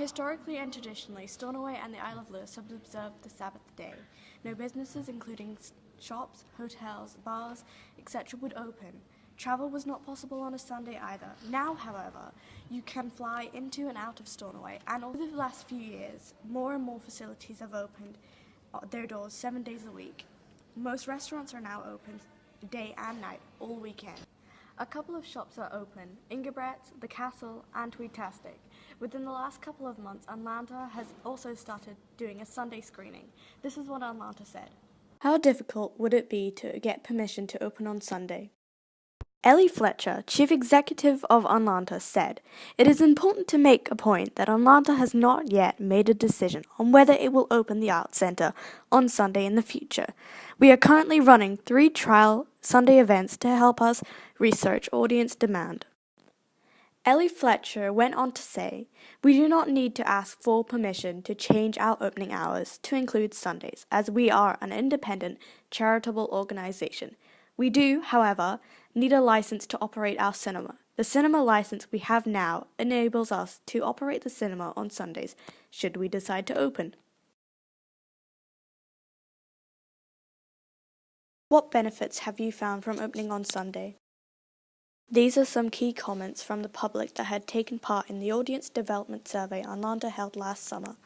Historically and traditionally, Stornoway and the Isle of Lewis have observed the Sabbath day. No businesses, including shops, hotels, bars, etc., would open. Travel was not possible on a Sunday either. Now, however, you can fly into and out of Stornoway, and over the last few years, more and more facilities have opened their doors 7 days a week. Most restaurants are now open day and night, all weekend. A couple of shops are open, Ingebret's, The Castle, and Tweetastic. Within the last couple of months, Atlanta has also started doing a Sunday screening. This is what Atlanta said. How difficult would it be to get permission to open on Sunday? Ellie Fletcher, chief executive of Atlanta, said, "It is important to make a point that Atlanta has not yet made a decision on whether it will open the Arts Center on Sunday in the future. We are currently running 3 trial Sunday events to help us research audience demand." Ellie Fletcher went on to say, "We do not need to ask for permission to change our opening hours to include Sundays, as we are an independent, charitable organization. We do, however, need a license to operate our cinema. The cinema license we have now enables us to operate the cinema on Sundays, should we decide to open." What benefits have you found from opening on Sunday? These are some key comments from the public that had taken part in the audience development survey Atlanta held last summer.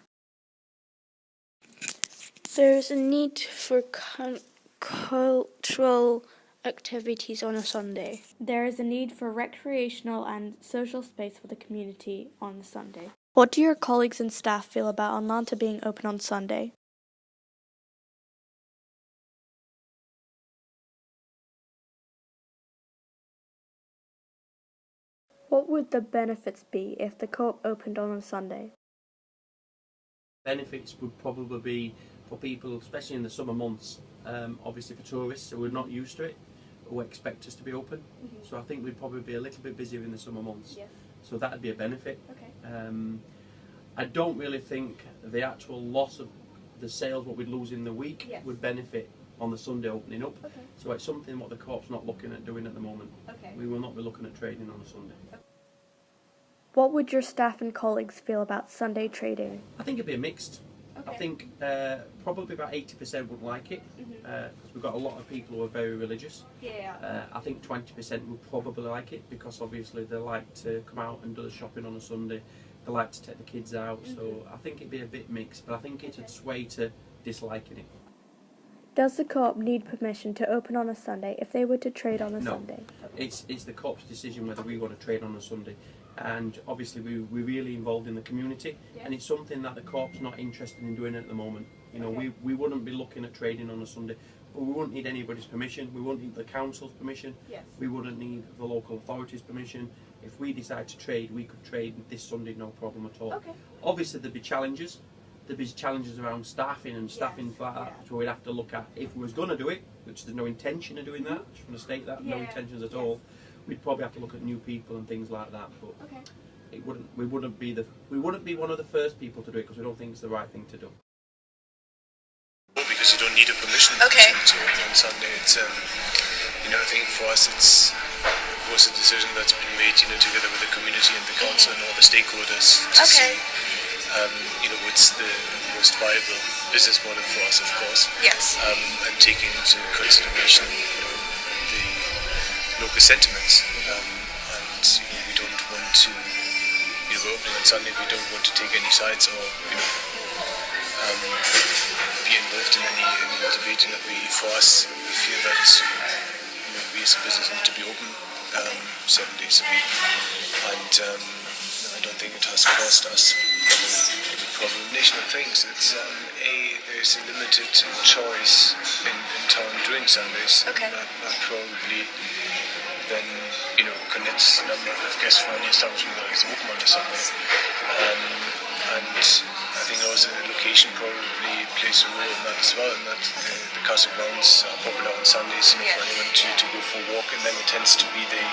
There is a need for cultural activities on a Sunday. There is a need for recreational and social space for the community on a Sunday. What do your colleagues and staff feel about Atlanta being open on Sunday? What would the benefits be if the co-op opened on a Sunday? Benefits would probably be for people, especially in the summer months, obviously for tourists who are not used to it, who expect us to be open. So I think we'd probably be a little bit busier in the summer months. Yes. So that would be a benefit. Okay. I don't really think the actual loss of the sales, what we'd lose in the week, Yes. would benefit on the Sunday opening up. Okay. So it's something what the co-op's not looking at doing at the moment. Okay. We will not be looking at trading on a Sunday. What would your staff and colleagues feel about Sunday trading? I think it'd be a mixed. Okay. I think probably about 80% would like it, because we've got a lot of people who are very religious. Yeah. I think 20% would probably like it, because obviously they like to come out and do the shopping on a Sunday. They like to take the kids out, so I think it'd be a bit mixed, but I think it'd sway to disliking it. Does the co-op need permission to open on a Sunday if they were to trade on a No. Sunday? It's the co-op's decision whether we want to trade on a Sunday. And obviously we're really involved in the community, and it's something that the co-op's not interested in doing at the moment. You know, we wouldn't be looking at trading on a Sunday, but we wouldn't need anybody's permission, we wouldn't need the council's permission, Yes. we wouldn't need the local authorities' permission. If we decide to trade, we could trade this Sunday, no problem at all. Okay. Obviously there'd be challenges. There'd be challenges around staffing and staffing Yes, like that, yeah. so we'd have to look at, if we was going to do it, which there's no intention of doing that, I just want to state that, no Yeah, intentions at yes. all, we'd probably have to look at new people and things like that, but Okay. we wouldn't be one of the first people to do it, because we don't think it's the right thing to do. Because you don't need a permission to open on Sunday. It's I think for us it was a decision that's been made, together with the community and the council and all the stakeholders to see, what's the most viable business model for us, of course. Yes. And taking into consideration, the local sentiments. And we don't want to, we're opening on Sunday. We don't want to take any sides or, be involved in any debate. For us, we feel that we as a business need to be open 7 days a week, and I don't think it has cost us a combination of things. It's there's a limited choice in town during Sundays. Okay. That probably then condenses the number of guests for any establishment that is open on a Sunday, and I think also the location probably plays a role in that as well, and that the castle grounds are popular on Sundays for anyone to go for a walk, and then it tends to be the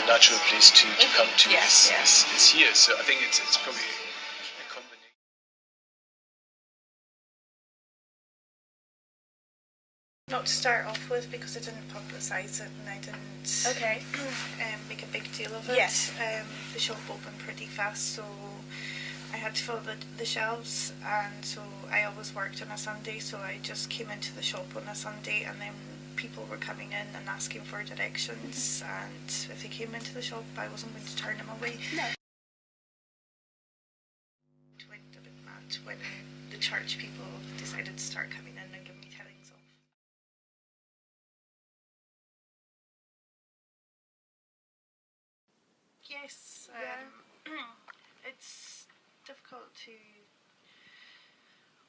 natural place to come to is here. So I think it's probably a combination. Not to start off with, because I didn't publicise it and I didn't make a big deal of it. Yes. The shop opened pretty fast, so I had to fill the shelves, and so I always worked on a Sunday, so I just came into the shop on a Sunday, and then people were coming in and asking for directions, and if they came into the shop I wasn't going to turn them away. No. It went a bit mad when the church people decided to start coming in and giving me tellings off. Yes, it's difficult to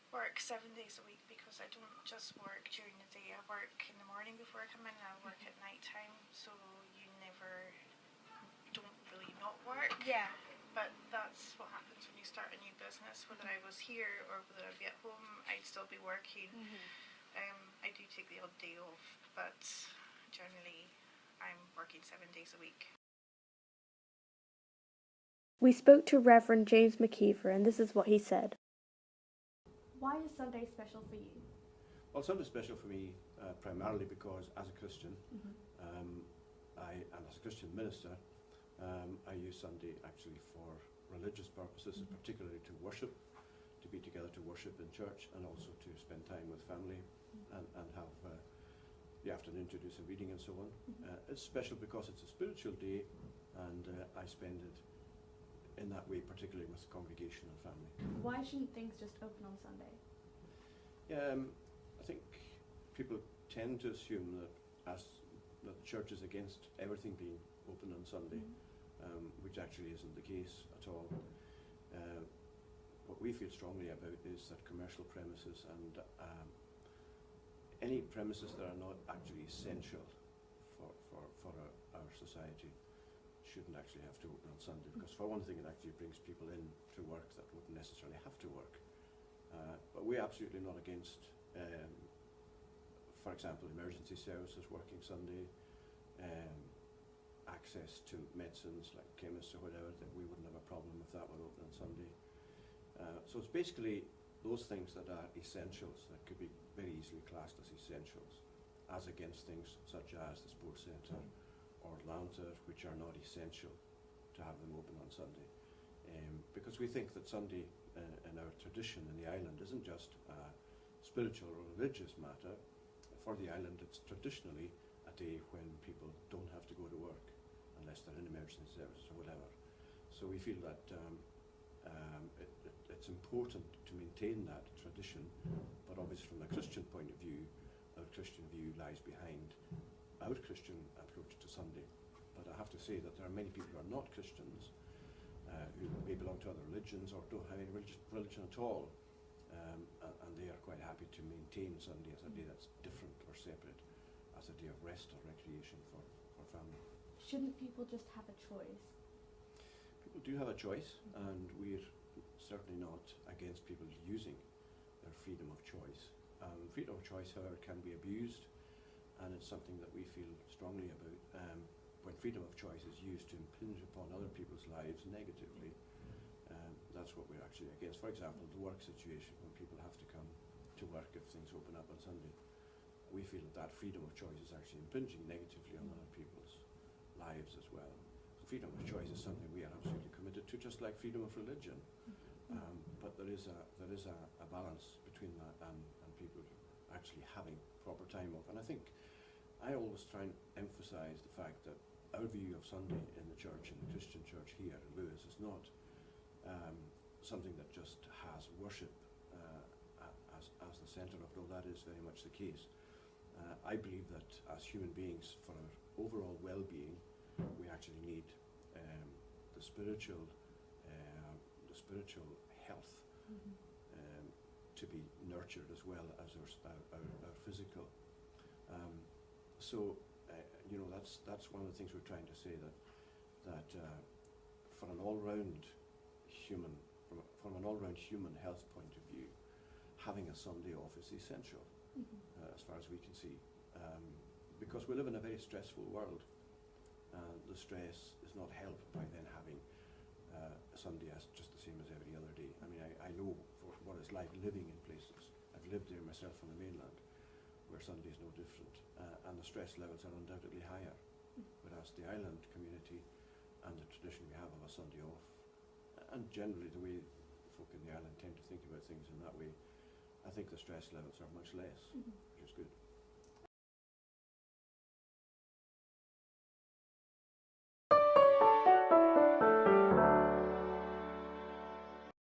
work 7 days a week because I don't just work during the day. I work in the morning before I come in, and I work at night time, so you never don't really not work. Yeah. But that's what happens when you start a new business. Whether I was here or whether I'd be at home, I'd still be working. I do take the odd day off, but generally I'm working 7 days a week. We spoke to Reverend James McKeever, and this is what he said. Why is Sunday special for you? Well, Sunday's special for me primarily because as a Christian, and as a Christian minister, I use Sunday actually for religious purposes, particularly to worship, to be together to worship in church, and also to spend time with family and have the afternoon to do some reading and so on. It's special because it's a spiritual day, and I spend it in that way, particularly with congregation and family. Why shouldn't things just open on Sunday? I think people tend to assume that the church is against everything being open on Sunday, which actually isn't the case at all. What we feel strongly about is that commercial premises and any premises that are not actually essential for our society shouldn't actually have to open on Sunday, because for one thing it actually brings people in to work that wouldn't necessarily have to work. But we're absolutely not against, for example, emergency services working Sunday, access to medicines like chemists or whatever, that we wouldn't have a problem if that were open on Sunday. So it's basically those things that are essentials, that could be very easily classed as essentials, as against things such as the sports centre or Lounsor, which are not essential to have them open on Sunday. Because we think that Sunday in our tradition in the island isn't just a spiritual or religious matter. For the island, it's traditionally a day when people don't have to go to work unless they're in emergency services or whatever. So we feel that it's important to maintain that tradition, but obviously from a Christian point of view, our Christian view lies behind our Christian approach to Sunday. But I have to say that there are many people who are not Christians, who may belong to other religions or don't have any religion at all, and they are quite happy to maintain Sunday as a day that's different or separate, as a day of rest or recreation for family. Shouldn't people just have a choice? People do have a choice, and we're certainly not against people using their freedom of choice. Freedom of choice, however, can be abused, and it's something that we feel strongly about. When freedom of choice is used to impinge upon other people's lives negatively, that's what we're actually against. For example, the work situation, when people have to come to work if things open up on Sunday, we feel that freedom of choice is actually impinging negatively on other people's lives as well. So freedom of choice is something we are absolutely committed to, just like freedom of religion. But there is a balance between that and people actually having proper time off. And I think I always try and emphasise the fact that our view of Sunday in the church, in the Christian church here in Lewis, is not something that just has worship as the centre of it, though that is very much the case. I believe that as human beings, for our overall well-being, we actually need the spiritual health to be nurtured as well as our physical. That's one of the things we're trying to say, that for an all-round human health point of view, having a Sunday off is essential, as far as we can see, because we live in a very stressful world, and the stress is not helped by then having a Sunday as just the same as every other day. I mean, I know for what it's like living in places. I've lived there myself on the mainland, where Sunday is no different, and the stress levels are undoubtedly higher, whereas the island community and the tradition we have of a Sunday off, and generally the way folk in the island tend to think about things in that way, I think the stress levels are much less. Mhm.